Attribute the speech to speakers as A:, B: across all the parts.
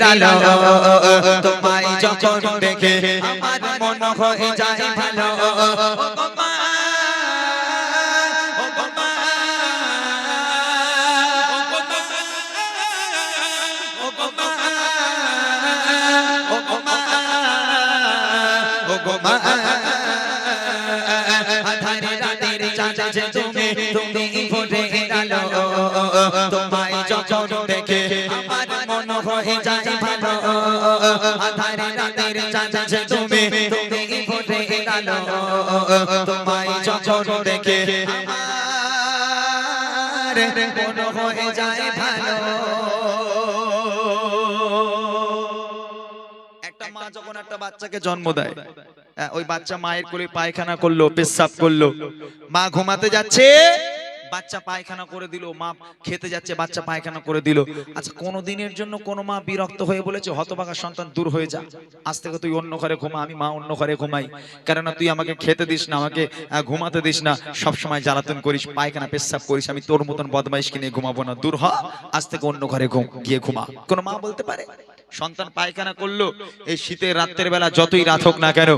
A: আলো তোমায় যখন দেখে আমার মন হয়ে যায় ভালো তুমি ভরে আলো তোমায় যখন দেখে আমার মন হয়ে যায় ভালো আধারে রাতের চাঁদ তুমি ভরে আলো তোমায় যখন দেখে আমার মন হয়ে যায় ভালো। একটা মা যখন একটা বাচ্চাকে জন্ম দেয়, ওই বাচ্চা মায়ের কোলে পায়খানা করলো, পেশাব করলো, মা ঘুমাতে যাচ্ছে, বাচ্চা পায়খানা করে দিল, মা খেতে যাচ্ছে, বাচ্চা পায়খানা করে দিল। আচ্ছা, কোনো দিনের জন্য কোনো মা বিরক্ত হয়ে বলেছে হতভাগা সন্তান দূর হয়ে যা, আজ থেকে তুই অন্য ঘরে ঘুমা, আমি মা অন্য ঘরে ঘুমাই, কেননা তুই আমাকে খেতে দিস না, আমাকে ঘুমাতে দিস না, সব সময় জ্বালাতন করিস, পায়খানা পেশাব করিস, আমি তোর মতন বদমাইশকে নিয়ে ঘুমাবো না, দূর হ, আজ থেকে অন্য ঘরে গিয়ে ঘুমা। কোনো মা বলতে পারে? সন্তান পায়খানা করলো, এই শীতের রাতের বেলা যতই রাত হোক না কেন,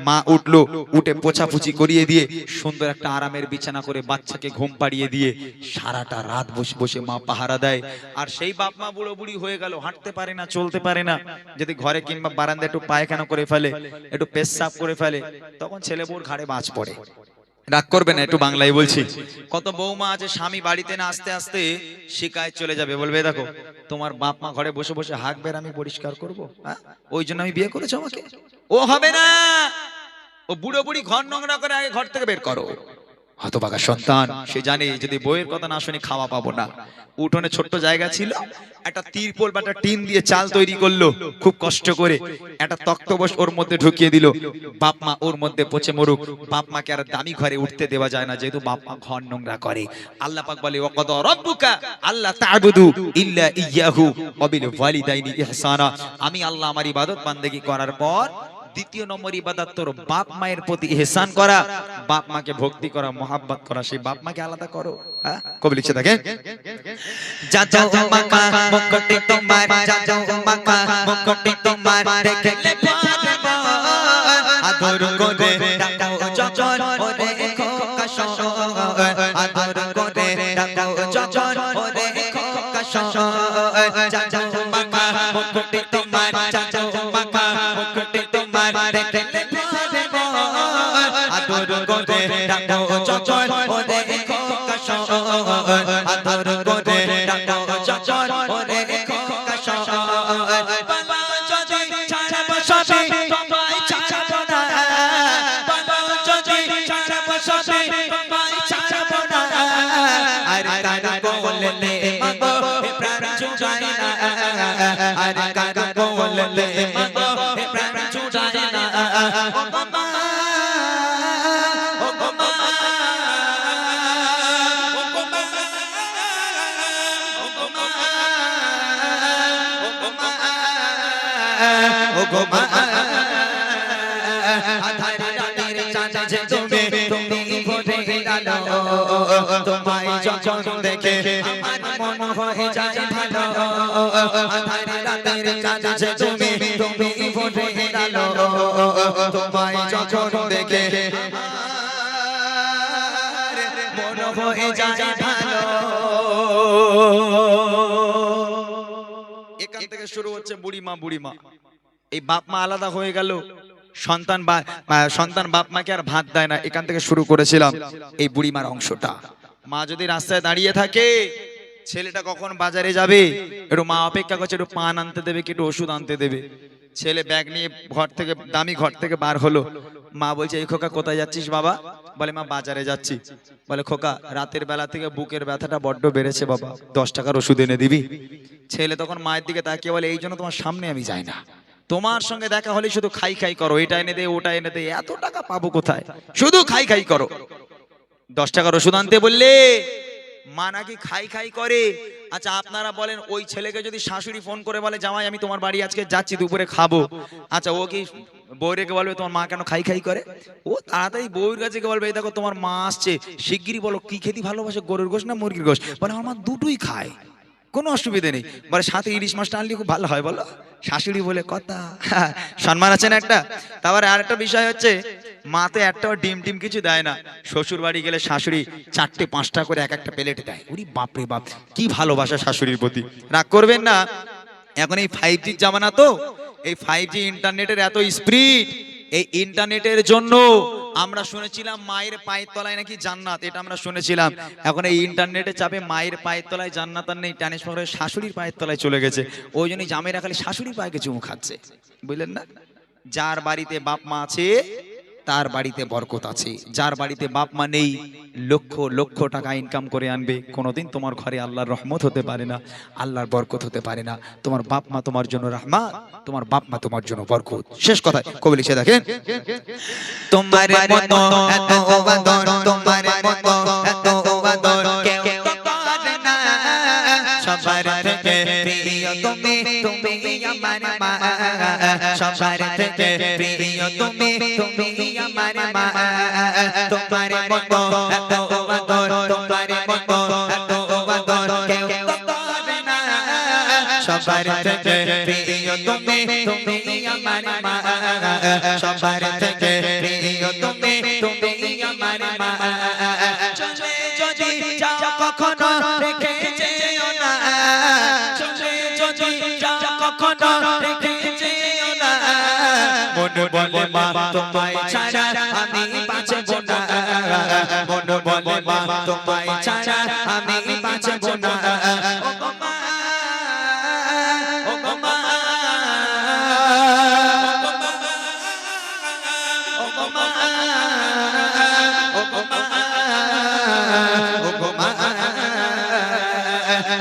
A: মা উঠলো, উঠে পোছাপুছি করিয়ে দিয়ে সুন্দর একটা আরামের বিছানা করে বাচ্চাকে ঘুম পাড়িয়ে দিয়ে সারাটা রাত বসে বসে মা পাহারা দেয়। আর সেই বাপ মা বুড়ো বুড়ি হয়ে গেল, হাঁটতে পারে না, চলতে পারে না, যদি ঘরে কিংবা বারান্দায় একটু পায়খানা করে ফেলে, একটু পেশাব করে ফেলে, তখন ছেলে বউর ঘাড়ে বাজ পড়ে। রাগ করবে না, একটু বাংলায় বলছি। কত বৌমা আছে স্বামী বাড়িতে না আস্তে আস্তে শিকায়ত চলে যাবে, বলবে দেখো তোমার বাপ মা ঘরে বসে বসে হাঁক বের আমি পরিষ্কার করবো, ওই জন্য আমি বিয়ে করেছো আমাকে? ও হবে না, ও বুড়ো বুড়ি ঘর নোংরা করে আগে ঘর থেকে বের করো। হতভাগা সন্তান, সে জানে যদি বইয়ের কথা না শুনি খাওয়া পাবো না। উঠোনে ছোট্ট জায়গা ছিল, একটা তিরপল বা একটা টিন দিয়ে চাল তৈরি করলো, খুব কষ্ট করে একটা তক্তপোষ ওর মধ্যে ঢুকিয়ে দিল, বাপ মা ওর মধ্যে পচে মরুক। বাপ মাকে আর দামি ঘরে উঠতে দেওয়া যায় না, যেহেতু বাপ মা ঘর নোংরা করে। আল্লাহ পাক বলে ওয়াকাদা রাব্বুকা আল্লা তা'বুদু ইল্লা ইয়্যাহু ওয়া বিল ওয়ালিদাইনি ইহসানা, আমি আল্লাহ আমার ইবাদত বান্দেগি করার পর দ্বিতীয় নম্বর ইবাদত তোর বাপ মায়ের প্রতি ইহসান করা, বাপ মাকে ভক্তি করা, মোহাব্বত করা, সেই বাপ মাকে আলাদা করো। কবি লিখছে দেখেন, যাও মাকা মুকুটি তোমার, যাও মাকা মুকুটি তোমার, দেখলে আদর করে ডাকাও যজন ওরে খোকা শোন, আদর করে ডাকাও যজন ওরে খোকা শোন, যাও মাকা মুকুটি তোমার, যাও মাকা মুকুটি তোমার, দেখলে আদর করে ডাকাও যজন ওরে খোকা শোন, আদর করে ডাকাও যজন ওরে খোকা শোন। বাবা যদি ছাড়াবো সবে তোমায় ছাড়াবো না, বাবা যদি ছাড়াবো সবে তোমায় ছাড়াবো না, আরে কার বললে মাগো প্রাণ জুড়ায় না, আরে কার বললে মাগো প্রাণ জুড়ায় না। ও বাবা আধারে রাতের চাঁদ তুমি ভরে আলো তোমায় যখন দেখে আমার মন হয়ে যায় ভালো আধারে রাতের চাঁদ তুমি ভরে আলো তোমায় যখন দেখে মন হয়ে যায় ভালো। এখান থেকে শুরু হচ্ছে বুড়িমা বুড়িমা। এই বাপ মা আলাদা হয়ে গেল, সন্তান বাপ মাকে আর ভাত দেয় না, এখান থেকে শুরু করেছিলাম এই বুড়িমার অংশটা। মা যদি রাস্তায় দাঁড়িয়ে থাকে, ছেলেটা কখন বাজারে যাবে, একটু মা অপেক্ষা করছে, একটু পান আনতে দেবে কি একটু ওষুধ আনতে দেবে। ছেলে ব্যাগ নিয়ে দামি ঘর থেকে বার হলো, মা বলছে এই খোকা কোথায় যাচ্ছিস বাবা? বলে মা বাজারে যাচ্ছি। বলে খোকা রাতের বেলা থেকে বুকের ব্যথাটা বড্ড বেড়েছে বাবা, 10 টাকার ওষুধ এনে দিবি? ছেলে তখন মায়ের দিকে তাকিয়ে বলে এই জন্য তোমার সামনে আমি যাই না, তোমার সঙ্গে দেখা হলে শুধু খাই খাই করো, এটা এনে দে ওটা এনে দে, এত টাকা পাবো কোথায়, শুধু খাই খাই করো। 10 টাকার ওষুধ আনতে বললে মা নাকি খাই খাই করে। আচ্ছা আপনারা বলেন, ওই ছেলেকে যদি শাশুড়ি ফোন করে বলে জামাই আমি তোমার বাড়ি আজকে যাচ্ছি দুপুরে খাবো, আচ্ছা ও কি বউরেকে বলবে তোমার মা কেন খাই খাই করে? ও তাড়াতাড়ি বউয়ের কাছে বলবে এই দেখো তোমার মা আসছে, শিগগিরই বলো কি খেতে ভালোবাসে, গরুর গোশ না মুরগির গোশ? বলে আমার মা দুটোই খায়। কোনো অসুবিধে নেই, বলে সাথে ইলিশ মাছটা আনলে খুব ভালো হয়, বলো শাশুড়ি বলে কথা। সম্মান আছে না একটা। তারপরে আর একটা বিষয় হচ্ছে, মাতে একটাও ডিম টিম কিছু দেয় না, শ্বশুর বাড়ি গেলে শাশুড়ি 4টে 5টা করে এক একটা প্লেট দেয়। উরি বাপরে বাপ, কি ভালোবাসা শাশুড়ির প্রতি। রাগ করবেন না, এখন এই 5G জামানা তো, এই 5G ইন্টারনেটের এত স্পিড, এই ইন্টারনেটের জন্য আমরা শুনেছিলাম মায়ের পায়ের তলায় নাকি জান্নাত, এটা আমরা শুনেছিলাম। এখন এই ইন্টারনেটে চাপে মায়ের পায়ের তলায় জান্নাত আর নেই, ট্রান্সফার হয়ে শাশুড়ির পায়ের তলায় চলে গেছে। ওই জন্যই জামাইরা খালি শাশুড়ির পায়ে চুমু খাচ্ছে, বুঝলেন না? যার বাড়িতে বাপ মা আছে তার বাড়িতে বরকত আছে, যার বাড়িতে বাপ মা নেই লক্ষ লক্ষ টাকা ইনকাম করে আনবে, কোনোদিন তোমার ঘরে আল্লাহর রহমত হতে পারে না, আল্লাহর বরকত হতে পারে না। তোমার বাপ মা তোমার জন্য রহমত, তোমার বাপ মা তোমার জন্য বরকত। শেষ কথায় কবি লিখে দেখেন, তোমার মতো এত ওবাদর, তোমার মতো এত ওবাদর কেউ করে না, সবার থেকে প্রিয় তুমি, তুমি আমার মা, সবার থেকে প্রিয় তুমি, তুমি আমার মা। তোমার মতো এত ওবাদর, তোমার মতো এত ওবাদর কেউ করে না, সবার থেকে প্রিয় তুমি, তুমি আমার মা, সবার থেকে প্রিয় তুমি, তুমি আমার মা। চলে যদি যাও কখনো রেখে যেও না, চলে যদি যাও কখনো রেখে যেও না, মন বলে মা তোমায় ছাড়া আমি বাঁচব না, মন বলে মা তোমায় ছাড়া আমি বাঁচব না। ও গো মা, ও গো মা, ও গো মা, ও গো মা, ও গো মা।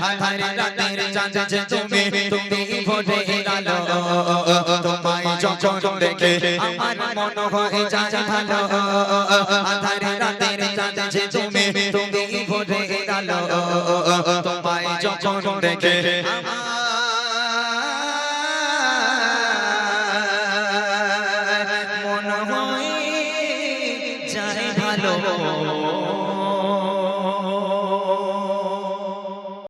A: আধারে রাতের চাঁদ যে তুমি, তুমি ভোরে আলো, তোমায় যখন দেখে আমার মন হয়ে যায় ভালো। আধারে রাতের চাঁদ যে তুমি, তুমি ভোরে আলো, তোমায় যখন দেখে মন হয়ে যায় ভালো।